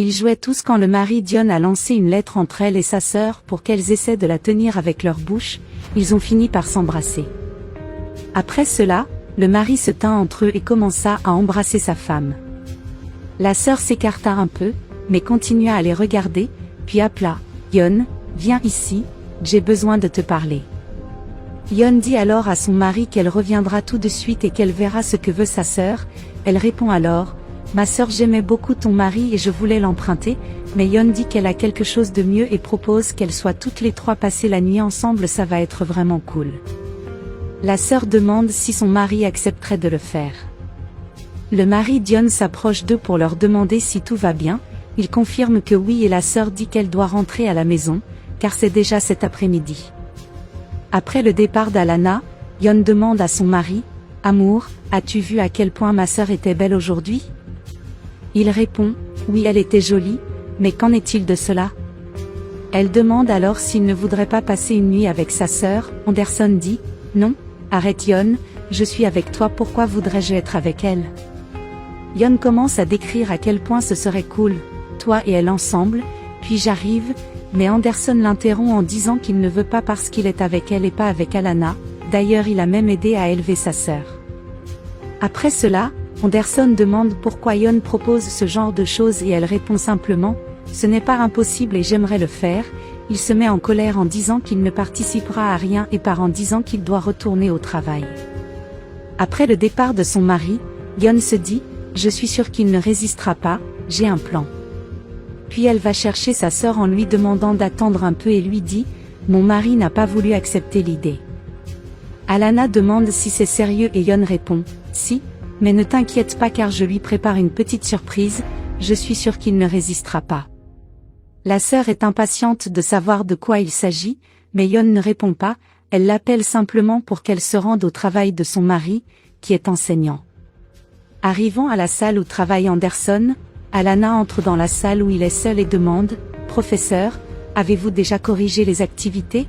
Ils jouaient tous quand le mari d'Yon a lancé une lettre entre elle et sa sœur pour qu'elles essaient de la tenir avec leur bouche. Ils ont fini par s'embrasser. Après cela, le mari se tint entre eux et commença à embrasser sa femme. La sœur s'écarta un peu, mais continua à les regarder, puis appela « Yon, viens ici, j'ai besoin de te parler ». Yon dit alors à son mari qu'elle reviendra tout de suite et qu'elle verra ce que veut sa sœur. Elle répond alors « Ma sœur, j'aimais beaucoup ton mari et je voulais l'emprunter », mais Yon dit qu'elle a quelque chose de mieux et propose qu'elles soient toutes les trois passer la nuit ensemble, ça va être vraiment cool. La sœur demande si son mari accepterait de le faire. Le mari d'Yon s'approche d'eux pour leur demander si tout va bien. Il confirme que oui et la sœur dit qu'elle doit rentrer à la maison, car c'est déjà cet après-midi. Après le départ d'Alana, Yon demande à son mari « Amour, as-tu vu à quel point ma sœur était belle aujourd'hui ?» Il répond « Oui, elle était jolie, mais qu'en est-il de cela ?» Elle demande alors s'il ne voudrait pas passer une nuit avec sa sœur. Anderson dit « Non, arrête Yon, je suis avec toi, pourquoi voudrais-je être avec elle ?» Yon commence à décrire à quel point ce serait cool, toi et elle ensemble, puis j'arrive, mais Anderson l'interrompt en disant qu'il ne veut pas parce qu'il est avec elle et pas avec Alana, d'ailleurs il a même aidé à élever sa sœur. Après cela, Anderson demande pourquoi Yon propose ce genre de choses et elle répond simplement « Ce n'est pas impossible et j'aimerais le faire ». Il se met en colère en disant qu'il ne participera à rien et part en disant qu'il doit retourner au travail. Après le départ de son mari, Yon se dit « Je suis sûr qu'il ne résistera pas, j'ai un plan ». Puis elle va chercher sa sœur en lui demandant d'attendre un peu et lui dit « Mon mari n'a pas voulu accepter l'idée ». Alana demande si c'est sérieux et Yon répond « Si, mais ne t'inquiète pas car je lui prépare une petite surprise, je suis sûr qu'il ne résistera pas ». La sœur est impatiente de savoir de quoi il s'agit, mais Yon ne répond pas, elle l'appelle simplement pour qu'elle se rende au travail de son mari, qui est enseignant. Arrivant à la salle où travaille Anderson, Alana entre dans la salle où il est seul et demande « Professeur, avez-vous déjà corrigé les activités ?»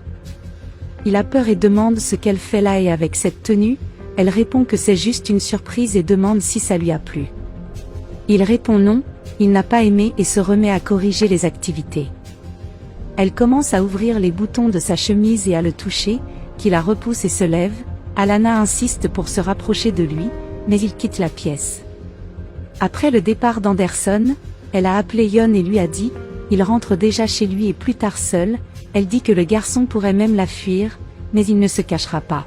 Il a peur et demande ce qu'elle fait là et avec cette tenue, elle répond que c'est juste une surprise et demande si ça lui a plu. Il répond non, il n'a pas aimé et se remet à corriger les activités. Elle commence à ouvrir les boutons de sa chemise et à le toucher, qui la repousse et se lève. Alana insiste pour se rapprocher de lui, mais il quitte la pièce. Après le départ d'Anderson, elle a appelé Yon et lui a dit « Il rentre déjà chez lui et plus tard seul », elle dit que le garçon pourrait même la fuir, mais il ne se cachera pas.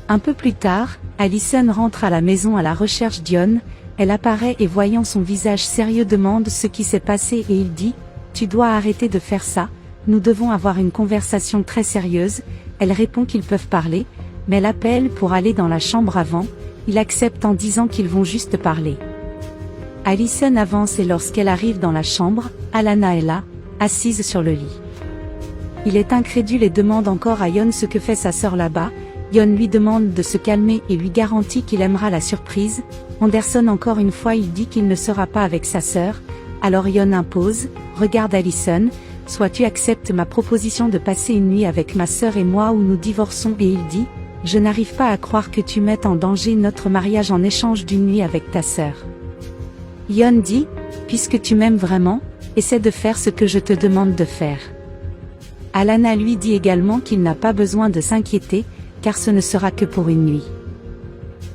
Un peu plus tard, Allison rentre à la maison à la recherche d'Yon, elle apparaît et voyant son visage sérieux demande ce qui s'est passé et il dit « Tu dois arrêter de faire ça, nous devons avoir une conversation très sérieuse », elle répond qu'ils peuvent parler, mais l'appelle pour aller dans la chambre avant, il accepte en disant qu'ils vont juste parler. Allison avance et lorsqu'elle arrive dans la chambre, Alana est là, assise sur le lit. Il est incrédule et demande encore à Yon ce que fait sa sœur là-bas. Yon lui demande de se calmer et lui garantit qu'il aimera la surprise. Anderson encore une fois il dit qu'il ne sera pas avec sa sœur, alors Yon impose, regarde Allison, soit tu acceptes ma proposition de passer une nuit avec ma sœur et moi ou nous divorçons et il dit, je n'arrive pas à croire que tu mettes en danger notre mariage en échange d'une nuit avec ta sœur. Yon dit, puisque tu m'aimes vraiment, essaie de faire ce que je te demande de faire. Alana lui dit également qu'il n'a pas besoin de s'inquiéter, car ce ne sera que pour une nuit.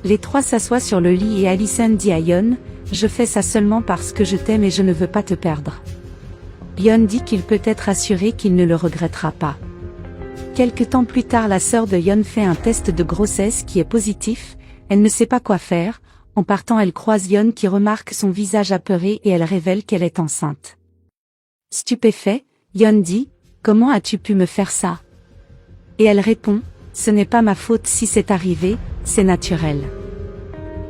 Les trois s'assoient sur le lit et Allison dit à Yon, je fais ça seulement parce que je t'aime et je ne veux pas te perdre. Yon dit qu'il peut être assuré qu'il ne le regrettera pas. Quelque temps plus tard la sœur de Yon fait un test de grossesse qui est positif, elle ne sait pas quoi faire, en partant elle croise Yon qui remarque son visage apeuré et elle révèle qu'elle est enceinte. Stupéfait, Yon dit, comment as-tu pu me faire ça? Et elle répond, ce n'est pas ma faute si c'est arrivé, c'est naturel.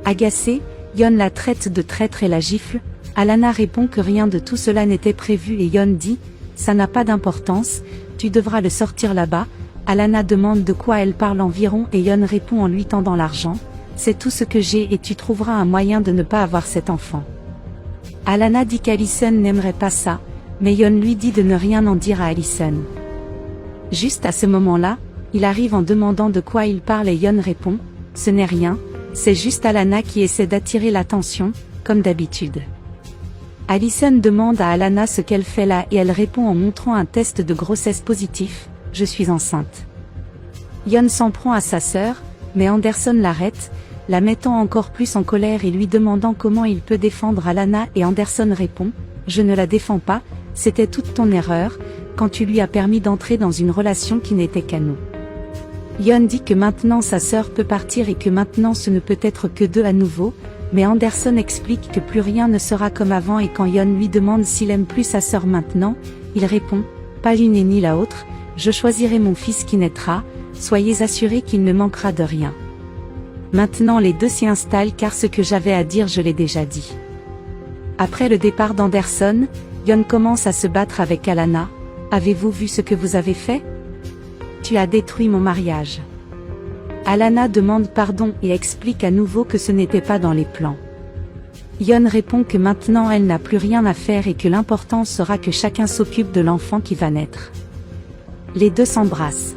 Agacée, Yon la traite de traître et la gifle. Alana répond que rien de tout cela n'était prévu et Yon dit, ça n'a pas d'importance, tu devras le sortir là-bas. Alana demande de quoi elle parle environ et Yon répond en lui tendant l'argent, c'est tout ce que j'ai et tu trouveras un moyen de ne pas avoir cet enfant. Alana dit qu'Allison n'aimerait pas ça, mais Yon lui dit de ne rien en dire à Allison. Juste à ce moment-là, il arrive en demandant de quoi il parle et Yon répond, ce n'est rien, c'est juste Alana qui essaie d'attirer l'attention, comme d'habitude. Allison demande à Alana ce qu'elle fait là et elle répond en montrant un test de grossesse positif, « Je suis enceinte ». Yon s'en prend à sa sœur, mais Anderson l'arrête, la mettant encore plus en colère et lui demandant comment il peut défendre Alana et Anderson répond, « Je ne la défends pas, c'était toute ton erreur, quand tu lui as permis d'entrer dans une relation qui n'était qu'à nous. » Yon dit que maintenant sa sœur peut partir et que maintenant ce ne peut être que deux à nouveau, mais Anderson explique que plus rien ne sera comme avant et quand Yon lui demande s'il aime plus sa sœur maintenant, il répond, « Pas l'une et ni la autre, je choisirai mon fils qui naîtra, soyez assurés qu'il ne manquera de rien. » Maintenant les deux s'y installent car ce que j'avais à dire je l'ai déjà dit. Après le départ d'Anderson, Yon commence à se battre avec Alana, « Avez-vous vu ce que vous avez fait ? Tu as détruit mon mariage. » Alana demande pardon et explique à nouveau que ce n'était pas dans les plans. Yon répond que maintenant elle n'a plus rien à faire et que l'important sera que chacun s'occupe de l'enfant qui va naître. Les deux s'embrassent.